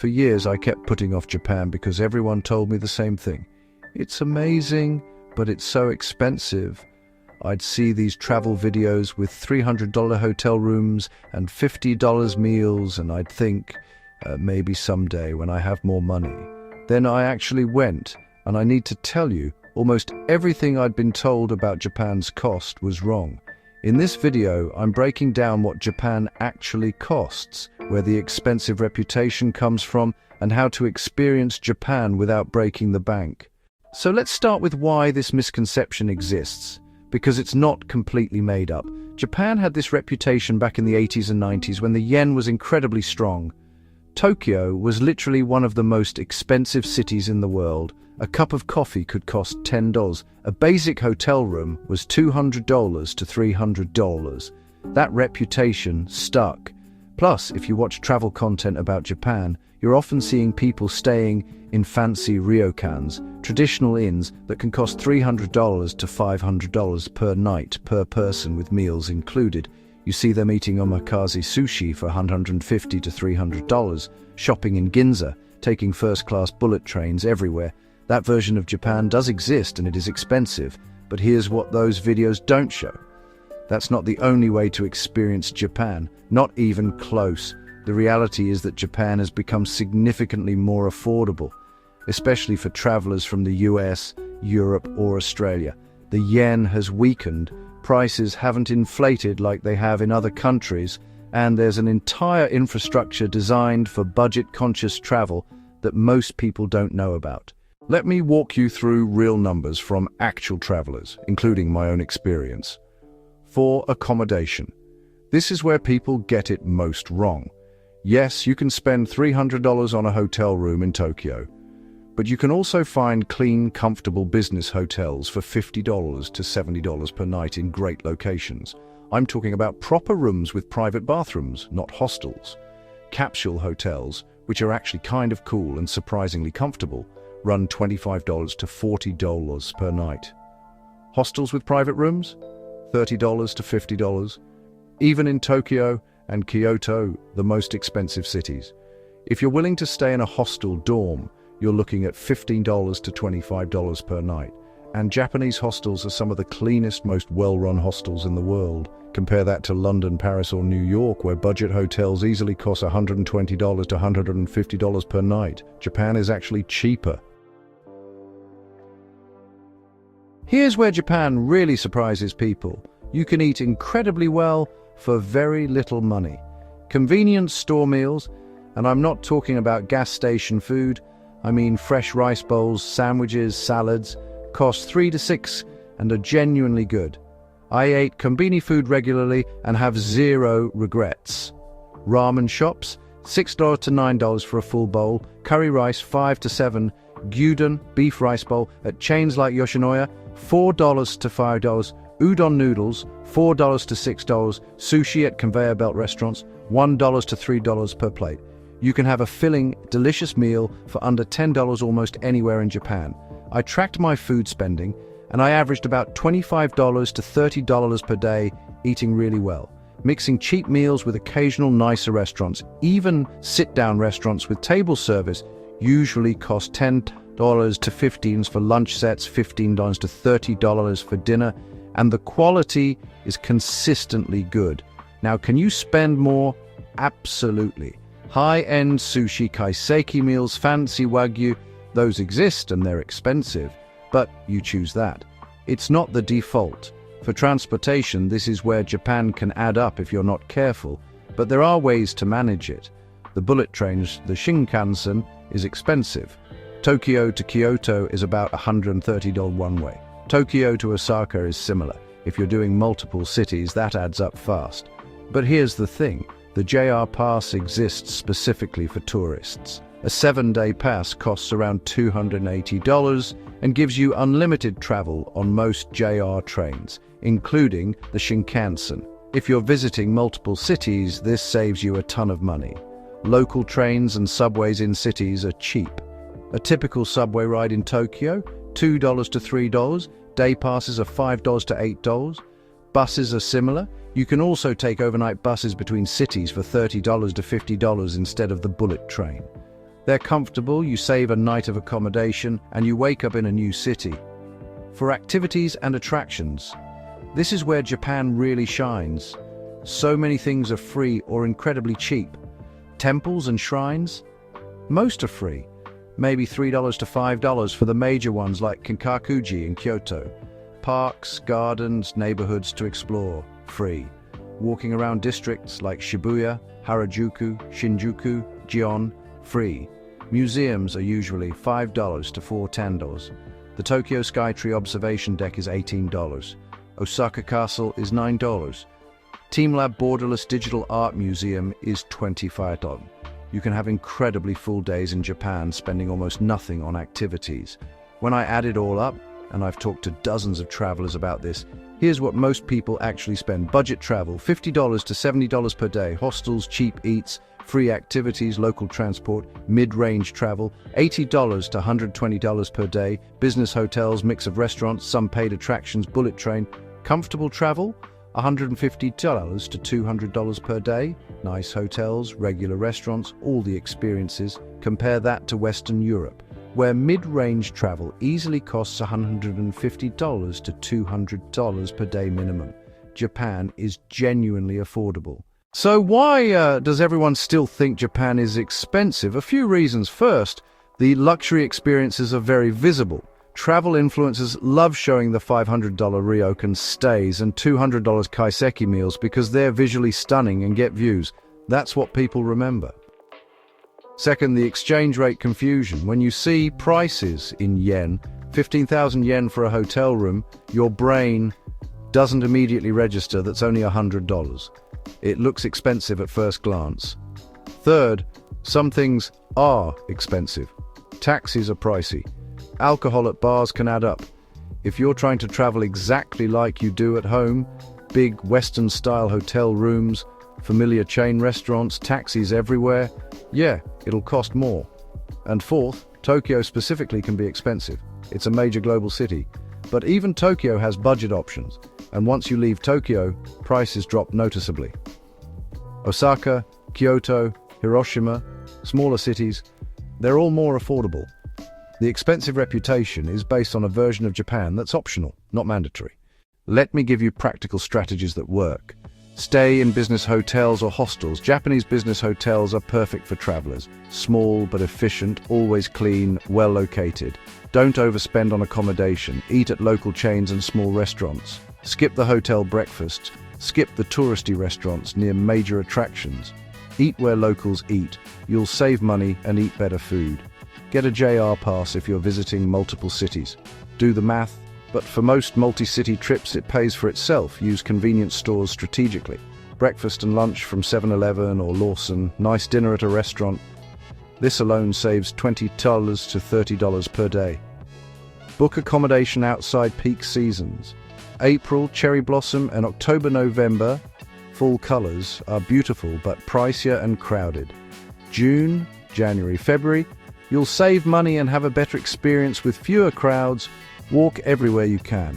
For years I kept putting off Japan because everyone told me the same thing. It's amazing, but it's so expensive. I'd see these travel videos with $300 hotel rooms and $50 meals, and I'd think, maybe someday when I have more money. Then I actually went, and I need to tell you, almost everything I'd been told about Japan's cost was wrong. In this video, I'm breaking down what Japan actually costs, where the expensive reputation comes from, and how to experience Japan without breaking the bank. So let's start with why this misconception exists, because it's not completely made up. Japan had this reputation back in the 80s and 90s when the yen was incredibly strong. Tokyo was literally one of the most expensive cities in the world. A cup of coffee could cost $10. A basic hotel room was $200 to $300. That reputation stuck. Plus, if you watch travel content about Japan, you're often seeing people staying in fancy ryokans, traditional inns that can cost $300 to $500 per night per person with meals included. You see them eating omakase sushi for $150 to $300, shopping in Ginza, taking first-class bullet trains everywhere. That version of Japan does exist and it is expensive, but here's what those videos don't show. That's not the only way to experience Japan, not even close. The reality is that Japan has become significantly more affordable, especially for travelers from the US, Europe, or Australia. The yen has weakened, prices haven't inflated like they have in other countries, and there's an entire infrastructure designed for budget-conscious travel that most people don't know about. Let me walk you through real numbers from actual travelers, including my own experience. For accommodation. This is where people get it most wrong. Yes, you can spend $300 on a hotel room in Tokyo, but you can also find clean, comfortable business hotels for $50 to $70 per night in great locations. I'm talking about proper rooms with private bathrooms, not hostels. Capsule hotels, which are actually kind of cool and surprisingly comfortable, run $25 to $40 per night. Hostels with private rooms? $30 to $50. Even in Tokyo and Kyoto, the most expensive cities. If you're willing to stay in a hostel dorm, you're looking at $15 to $25 per night. And Japanese hostels are some of the cleanest, most well-run hostels in the world. Compare that to London, Paris, or New York, where budget hotels easily cost $120 to $150 per night. Japan is actually cheaper. Here's where Japan really surprises people. You can eat incredibly well for very little money. Convenience store meals, and I'm not talking about gas station food, I mean fresh rice bowls, sandwiches, salads, cost $3 to $6 and are genuinely good. I ate konbini food regularly and have zero regrets. Ramen shops, $6 to $9 for a full bowl, curry rice $5 to $7, gyudon, beef rice bowl at chains like Yoshinoya, $4 to $5, udon noodles, $4 to $6, sushi at conveyor belt restaurants, $1 to $3 per plate. You can have a filling, delicious meal for under $10 almost anywhere in Japan. I tracked my food spending, and I averaged about $25 to $30 per day eating really well, mixing cheap meals with occasional nicer restaurants. Even sit-down restaurants with table service usually cost $10 to $15 for lunch sets, $15 to $30 for dinner, and the quality is consistently good. Now, can you spend more? Absolutely. High-end sushi, kaiseki meals, fancy wagyu, those exist and they're expensive, but you choose that. It's not the default. For transportation, this is where Japan can add up if you're not careful, but there are ways to manage it. The bullet trains, the Shinkansen, is expensive. Tokyo to Kyoto is about $130 one way. Tokyo to Osaka is similar. If you're doing multiple cities, that adds up fast. But here's the thing. The JR Pass exists specifically for tourists. A 7-day pass costs around $280 and gives you unlimited travel on most JR trains, including the Shinkansen. If you're visiting multiple cities, this saves you a ton of money. Local trains and subways in cities are cheap. A typical subway ride in Tokyo, $2 to $3. Day passes are $5 to $8. Buses are similar. You can also take overnight buses between cities for $30 to $50 instead of the bullet train. They're comfortable, you save a night of accommodation, and you wake up in a new city. For activities and attractions, this is where Japan really shines. So many things are free or incredibly cheap. Temples and shrines? Most are free. Maybe $3 to $5 for the major ones like Kinkakuji in Kyoto. Parks, gardens, neighborhoods to explore, free. Walking around districts like Shibuya, Harajuku, Shinjuku, Gion, free. Museums are usually $5 to $10. The Tokyo Skytree observation deck is $18. Osaka Castle is $9. TeamLab Borderless Digital Art Museum is $25. You can have incredibly full days in Japan spending almost nothing on activities. When I add it all up, and I've talked to dozens of travelers about this, here's what most people actually spend. Budget travel, $50 to $70 per day. Hostels, cheap eats, free activities, local transport. Mid-range travel, $80 to $120 per day. Business hotels, mix of restaurants, some paid attractions, bullet train. Comfortable travel, $150 to $200 per day. Nice hotels, regular restaurants, all the experiences. Compare that to Western Europe, where mid-range travel easily costs $150 to $200 per day minimum. Japan is genuinely affordable. So why does everyone still think Japan is expensive? A few reasons. First, the luxury experiences are very visible. Travel influencers love showing the $500 ryokan stays and $200 kaiseki meals because they're visually stunning and get views. That's what people remember. Second, the exchange rate confusion. When you see prices in yen, 15,000 yen for a hotel room, your brain doesn't immediately register that's only $100. It looks expensive at first glance. Third, some things are expensive. Taxis are pricey. Alcohol at bars can add up. If you're trying to travel exactly like you do at home, big Western-style hotel rooms, familiar chain restaurants, taxis everywhere, yeah, it'll cost more. And fourth, Tokyo specifically can be expensive. It's a major global city. But even Tokyo has budget options, and once you leave Tokyo, prices drop noticeably. Osaka, Kyoto, Hiroshima, smaller cities, they're all more affordable. The expensive reputation is based on a version of Japan that's optional, not mandatory. Let me give you practical strategies that work. Stay in business hotels or hostels. Japanese business hotels are perfect for travelers. Small but efficient, always clean, well located. Don't overspend on accommodation. Eat at local chains and small restaurants. Skip the hotel breakfast. Skip the touristy restaurants near major attractions. Eat where locals eat. You'll save money and eat better food. Get a JR pass if you're visiting multiple cities. Do the math, but for most multi-city trips it pays for itself. Use convenience stores strategically. Breakfast and lunch from 7-Eleven or Lawson, nice dinner at a restaurant. This alone saves $20 to $30 per day. Book accommodation outside peak seasons. April, cherry blossom, and October-November, full colors, are beautiful but pricier and crowded. June, January, February, you'll save money and have a better experience with fewer crowds. Walk everywhere you can.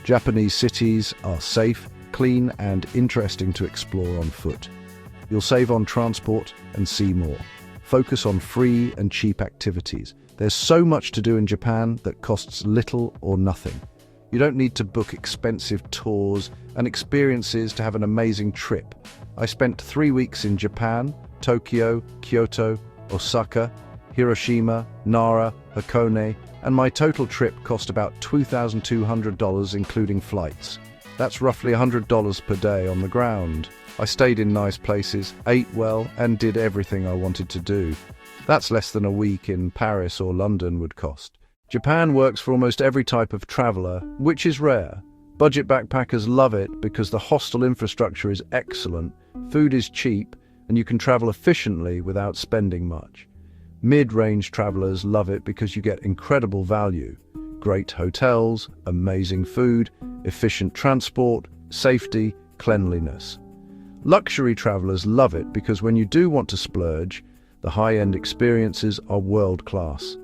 Japanese cities are safe, clean, and interesting to explore on foot. You'll save on transport and see more. Focus on free and cheap activities. There's so much to do in Japan that costs little or nothing. You don't need to book expensive tours and experiences to have an amazing trip. I spent 3 weeks in Japan, Tokyo, Kyoto, Osaka, Hiroshima, Nara, Hakone, and my total trip cost about $2,200 including flights. That's roughly $100 per day on the ground. I stayed in nice places, ate well, and did everything I wanted to do. That's less than a week in Paris or London would cost. Japan works for almost every type of traveler, which is rare. Budget backpackers love it because the hostel infrastructure is excellent, food is cheap, and you can travel efficiently without spending much. Mid-range travelers love it because you get incredible value. Great hotels, amazing food, efficient transport, safety, cleanliness. Luxury travelers love it because when you do want to splurge, the high-end experiences are world-class.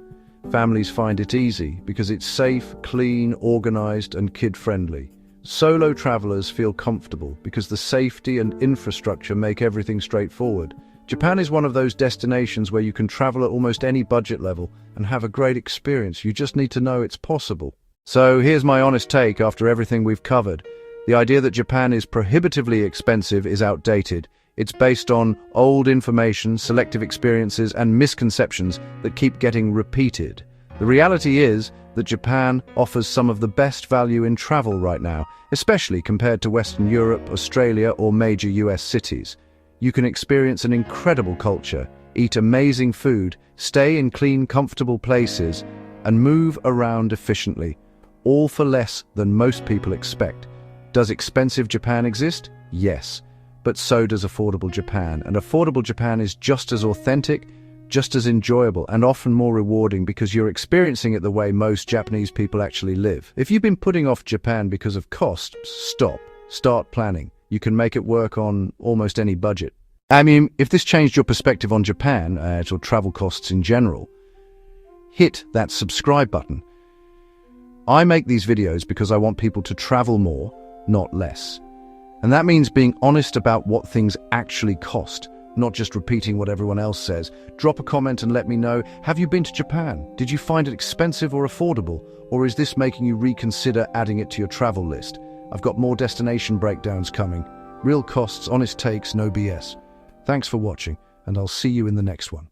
Families find it easy because it's safe, clean, organized, and kid-friendly. Solo travelers feel comfortable because the safety and infrastructure make everything straightforward. Japan is one of those destinations where you can travel at almost any budget level and have a great experience. You just need to know it's possible. So here's my honest take after everything we've covered. The idea that Japan is prohibitively expensive is outdated. It's based on old information, selective experiences, and misconceptions that keep getting repeated. The reality is that Japan offers some of the best value in travel right now, especially compared to Western Europe, Australia, or major US cities. You can experience an incredible culture, eat amazing food, stay in clean, comfortable places, and move around efficiently, all for less than most people expect. Does expensive Japan exist? Yes. But so does affordable Japan. And affordable Japan is just as authentic, just as enjoyable, and often more rewarding because you're experiencing it the way most Japanese people actually live. If you've been putting off Japan because of costs, stop. Start planning. You can make it work on almost any budget. I mean, if this changed your perspective on Japan, or travel costs in general, hit that subscribe button. I make these videos because I want people to travel more, not less. And that means being honest about what things actually cost, not just repeating what everyone else says. Drop a comment and let me know, have you been to Japan? Did you find it expensive or affordable? Or is this making you reconsider adding it to your travel list? I've got more destination breakdowns coming. Real costs, honest takes, no BS. Thanks for watching, and I'll see you in the next one.